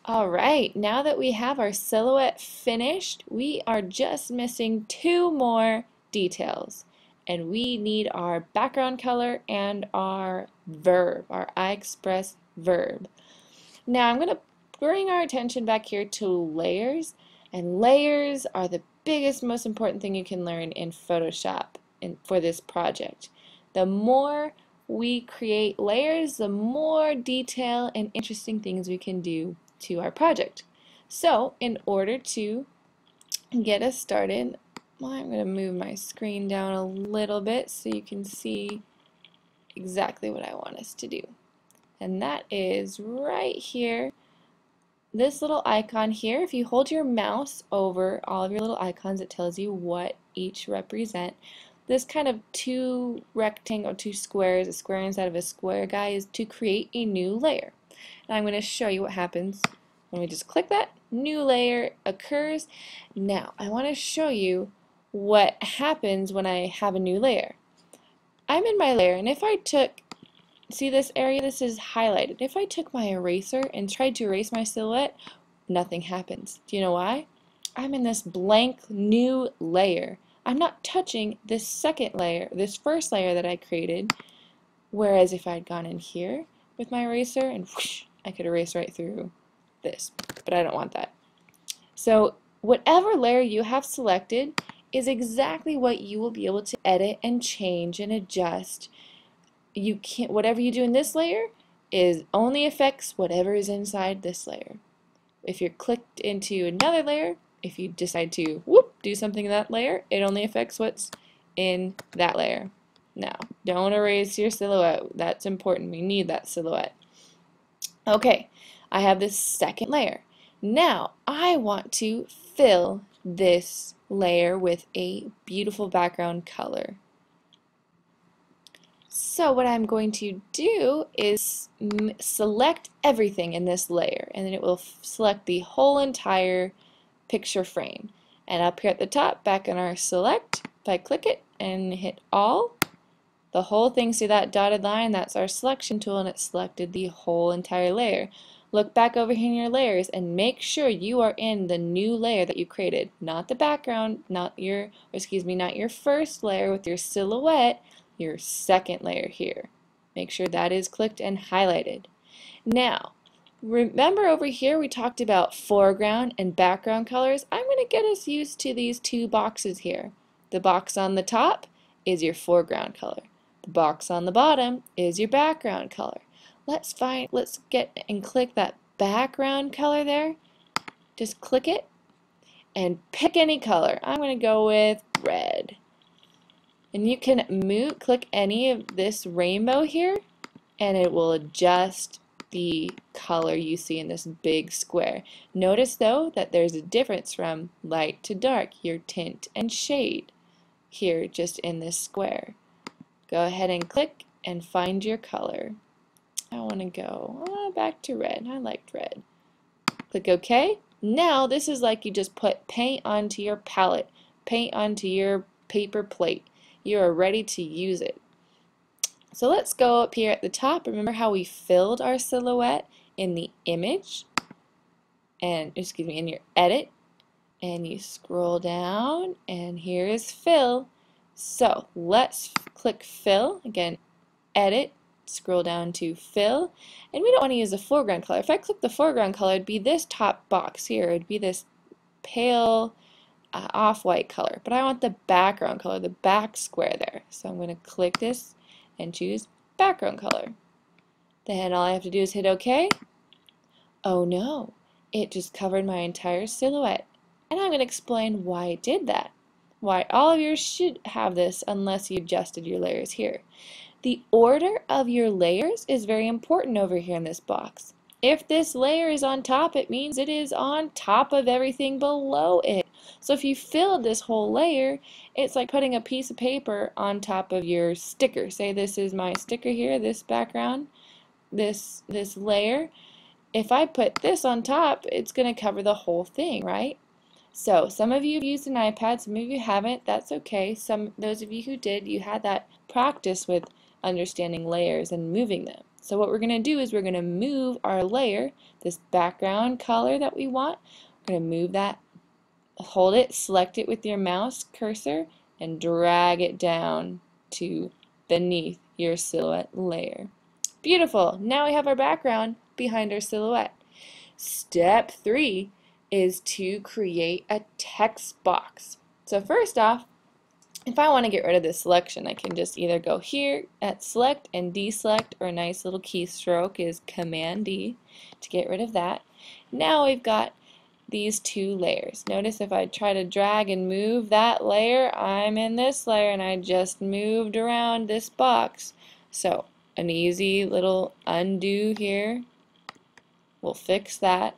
Alright, now that we have our silhouette finished, we are just missing two more details. And we need our background color and our verb, our iExpress verb. Now I'm going to bring our attention back here to layers. And layers are the biggest, most important thing you can learn in Photoshop for this project. The more we create layers, the more detail and interesting things we can do to our project. So in order to get us started, I'm going to move my screen down a little bit so you can see exactly what I want us to do. And that is right here, this little icon here. If you hold your mouse over all of your little icons, it tells you what each represent. This kind of two squares, a square inside of a square guy, is to create a new layer. And I'm going to show you what happens when we just click that. New layer occurs. Now I want to show you what happens when I have a new layer. I'm in my layer, and if I took, see this area, this is highlighted. If I took my eraser and tried to erase my silhouette, nothing happens. Do you know why? I'm in this blank new layer. I'm not touching this second layer, this first layer that I created, whereas if I'd gone in here with my eraser and whoosh, I could erase right through this, but I don't want that. So whatever layer you have selected is exactly what you will be able to edit and change and adjust. You can't, whatever you do in this layer is only affects whatever is inside this layer. If you're clicked into another layer, if you decide to do something in that layer, it only affects what's in that layer. Now, don't erase your silhouette. That's important. We need that silhouette. Okay, I have this second layer. Now, I want to fill this layer with a beautiful background color. So what I'm going to do is select everything in this layer, and then it will select the whole entire picture frame. And up here at the top, back in our select, if I click it and hit all, the whole thing, see that dotted line? That's our selection tool, and it selected the whole entire layer. Look back over here in your layers and make sure you are in the new layer that you created, not the background, not your first layer with your silhouette, your second layer here. Make sure that is clicked and highlighted. Now, remember over here we talked about foreground and background colors. I'm going to get us used to these two boxes here. The box on the top is your foreground color. The box on the bottom is your background color. Let's get and click that background color there. Just click it and pick any color. I'm going to go with red. And you can click any of this rainbow here, and it will adjust the color you see in this big square. Notice though that there's a difference from light to dark, your tint and shade here just in this square. Go ahead and click and find your color. I want to go back to red. I liked red. Click OK. Now this is like you just put paint onto your palette, paint onto your paper plate. You are ready to use it. So let's go up here at the top. Remember how we filled our silhouette in the image, and in your edit, and you scroll down, and here is fill. So let's click fill again, edit, scroll down to fill, and we don't want to use the foreground color. If I click the foreground color, it'd be this top box here. It'd be this pale off-white color, but I want the background color, the back square there. So I'm going to click this and choose background color. Then all I have to do is hit OK. Oh no, it just covered my entire silhouette. And I'm going to explain why it did that. Why all of yours should have this unless you adjusted your layers here. The order of your layers is very important over here in this box. If this layer is on top, it means it is on top of everything below it. So if you filled this whole layer, it's like putting a piece of paper on top of your sticker. Say this is my sticker here, this background, this layer. If I put this on top, it's going to cover the whole thing, right? So some of you have used an iPad, some of you haven't. That's okay. Those of you who did, you had that practice with understanding layers and moving them. So what we're going to do is we're going to move our layer, this background color that we want, we're going to move that, hold it, select it with your mouse cursor, and drag it down to beneath your silhouette layer. Beautiful! Now we have our background behind our silhouette. Step 3 is to create a text box. So first off, if I want to get rid of this selection, I can just either go here at select and deselect, or a nice little keystroke is Command D to get rid of that. Now we've got these two layers. Notice if I try to drag and move that layer, I'm in this layer and I just moved around this box. So an easy little undo here will fix that.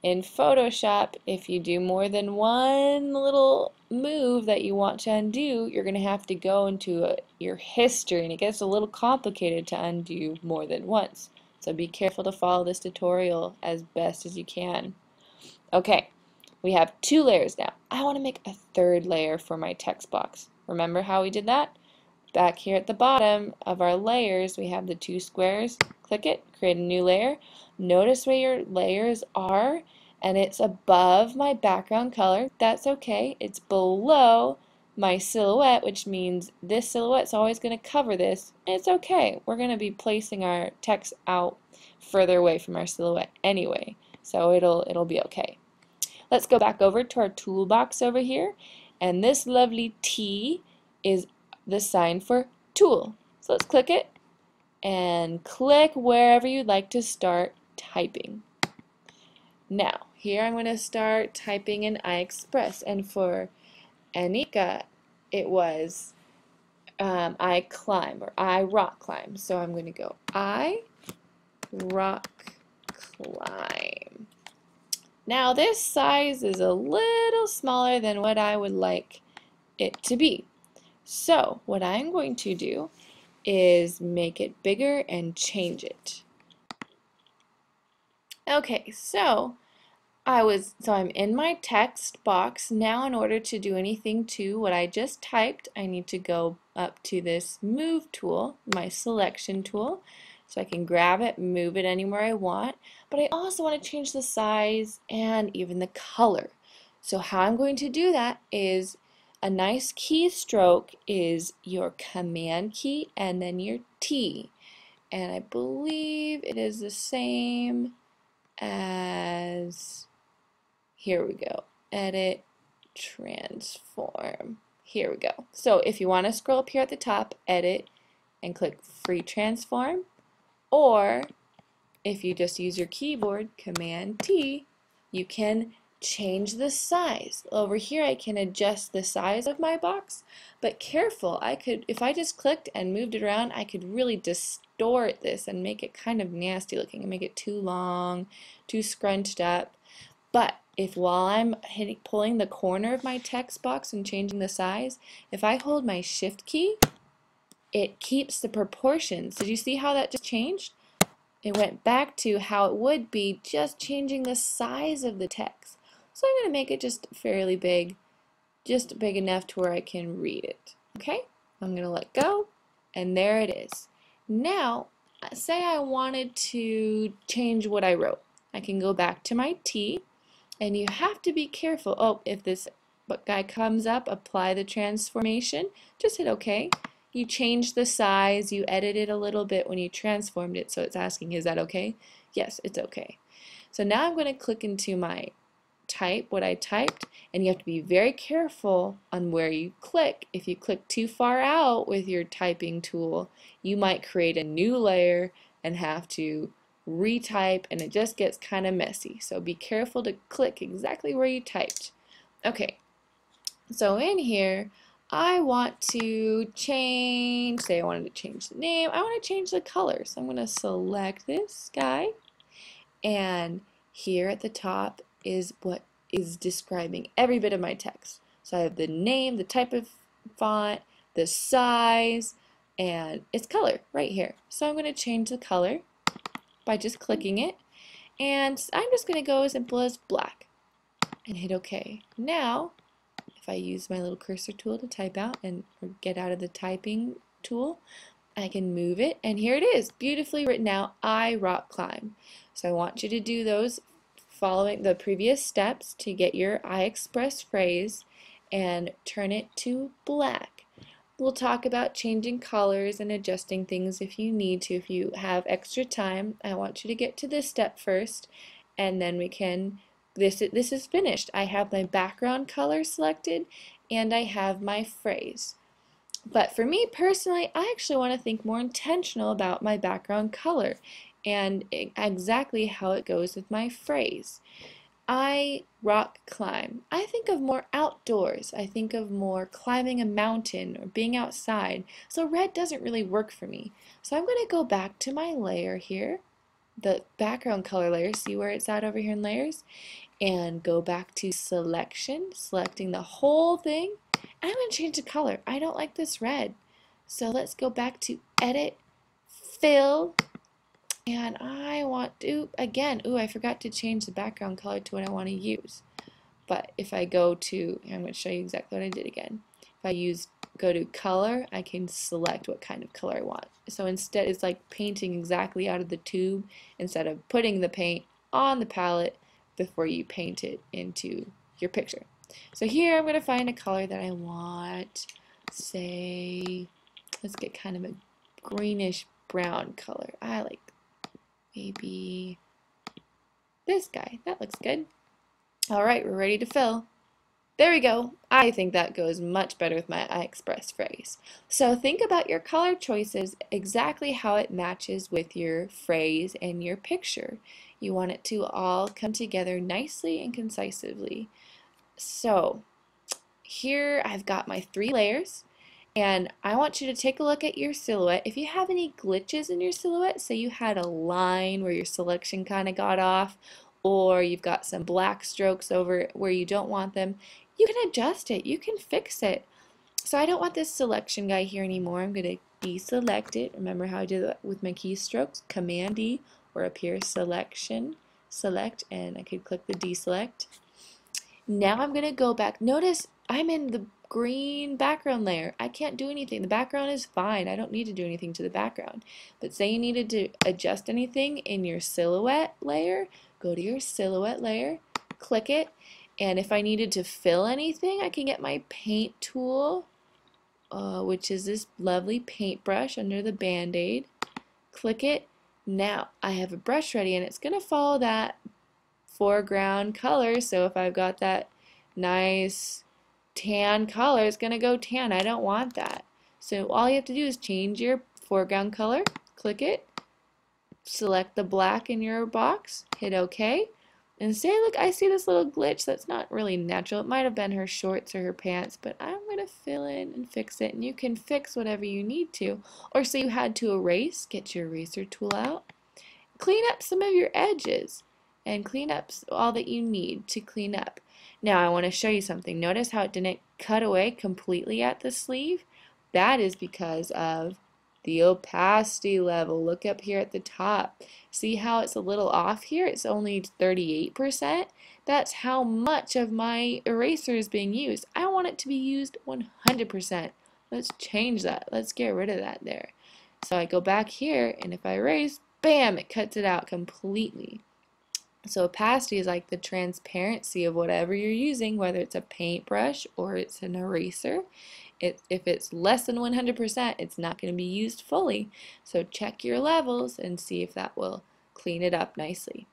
In Photoshop, if you do more than one little move that you want to undo, you're going to have to go into your history, and it gets a little complicated to undo more than once. So be careful to follow this tutorial as best as you can. Okay, we have 2 layers now. I want to make a 3rd layer for my text box. Remember how we did that? Back here at the bottom of our layers, we have the 2 squares. Click it, create a new layer. Notice where your layers are, and it's above my background color. That's okay. It's below my silhouette, which means this silhouette's always going to cover this. It's okay. We're going to be placing our text out further away from our silhouette anyway, so it'll be okay. Let's go back over to our toolbox over here, and this lovely T is the sign for tool. So let's click it and click wherever you'd like to start typing. Now, here I'm going to start typing in iExpress, and for Anika, it was I climb, or I rock climb. So I'm going to go I rock climb. Now this size is a little smaller than what I would like it to be. So what I'm going to do is make it bigger and change it. Okay, so I'm in my text box. Now in order to do anything to what I just typed, I need to go up to this move tool, my selection tool, so I can grab it, move it anywhere I want, but I also want to change the size and even the color. So how I'm going to do that is a nice keystroke is your Command key and then your T, and I believe it is the same as, here we go, edit, transform. Here we go. So if you want to scroll up here at the top, edit, and click free transform, or if you just use your keyboard, Command T, you can change the size. Over here I can adjust the size of my box, but careful, if I just clicked and moved it around, I could really distort this and make it kind of nasty looking and make it too long, too scrunched up. But if while I'm pulling the corner of my text box and changing the size, if I hold my Shift key, it keeps the proportions. Did you see how that just changed? It went back to how it would be, just changing the size of the text. So I'm going to make it just fairly big, just big enough to where I can read it. Okay? I'm going to let go, and there it is. Now, say I wanted to change what I wrote. I can go back to my T, and you have to be careful. Oh, if this guy comes up, apply the transformation, just hit OK. You changed the size, you edited a little bit when you transformed it, so it's asking, is that okay? Yes, it's okay. So now I'm going to click into my what I typed, and you have to be very careful on where you click. If you click too far out with your typing tool, you might create a new layer and have to retype, and it just gets kind of messy. So be careful to click exactly where you typed. Okay, so in here, I want to change, say I wanted to change the name, I want to change the color. So I'm going to select this guy, and here at the top is what is describing every bit of my text. So I have the name, the type of font, the size, and its color right here. So I'm going to change the color by just clicking it, and I'm just going to go as simple as black and hit OK. Now if I use my little cursor tool to type out or get out of the typing tool, I can move it, and here it is, beautifully written out, I rock climb. So I want you to do those following the previous steps to get your iExpress phrase and turn it to black. We'll talk about changing colors and adjusting things if you need to. If you have extra time, I want you to get to this step first, and then we can, this is finished. I have my background color selected, and I have my phrase. But for me personally, I actually want to think more intentional about my background color and exactly how it goes with my phrase. I rock climb. I think of more outdoors. I think of more climbing a mountain or being outside. So red doesn't really work for me. So I'm going to go back to my layer here, the background color layer. See where it's at over here in layers? And go back to selection, selecting the whole thing. I'm going to change the color. I don't like this red. So let's go back to edit, fill, and I want to, again, I forgot to change the background color to what I want to use. But if I go to, I'm going to show you exactly what I did again. If I go to color, I can select what kind of color I want. So instead, it's like painting exactly out of the tube instead of putting the paint on the palette before you paint it into your picture. So here I'm going to find a color that I want. Say, let's get kind of a greenish brown color. I like maybe this guy. That looks good. All right, we're ready to fill. There we go. I think that goes much better with my iExpress phrase. So think about your color choices, exactly how it matches with your phrase and your picture. You want it to all come together nicely and concisely. So here I've got my 3 layers, and I want you to take a look at your silhouette. If you have any glitches in your silhouette, say you had a line where your selection kind of got off, or you've got some black strokes over where you don't want them, you can adjust it. You can fix it. So I don't want this selection guy here anymore. I'm going to deselect it. Remember how I did that with my keystrokes? Command D, or up here, selection, select, and I could click the deselect. Now I'm going to go back. Notice I'm in the green background layer. I can't do anything. The background is fine. I don't need to do anything to the background. But say you needed to adjust anything in your silhouette layer, go to your silhouette layer, click it, and if I needed to fill anything, I can get my paint tool, which is this lovely paintbrush under the Band-Aid. Click it. Now I have a brush ready, and it's going to follow that foreground color. So if I've got that nice tan color, it's going to go tan. I don't want that. So all you have to do is change your foreground color, click it, select the black in your box, hit OK, and say, look, I see this little glitch that's not really natural. It might have been her shorts or her pants, but I'm going to fill in and fix it, and you can fix whatever you need to. Or say you had to erase, get your eraser tool out, clean up some of your edges, and clean up all that you need to clean up. Now I want to show you something. Notice how it didn't cut away completely at the sleeve? That is because of the opacity level. Look up here at the top. See how it's a little off here? It's only 38%. That's how much of my eraser is being used. I want it to be used 100%. Let's change that. Let's get rid of that there. So I go back here, and if I erase, bam, it cuts it out completely. So opacity is like the transparency of whatever you're using, whether it's a paintbrush or it's an eraser. If it's less than 100%, it's not going to be used fully. So check your levels and see if that will clean it up nicely.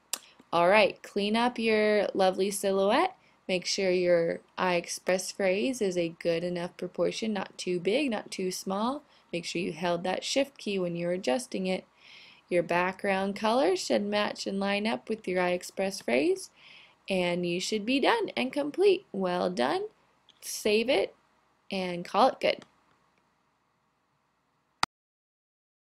Alright, clean up your lovely silhouette. Make sure your iExpress phrase is a good enough proportion, not too big, not too small. Make sure you held that shift key when you're adjusting it. Your background color should match and line up with your iExpress phrase, and you should be done and complete. Well done. Save it and call it good.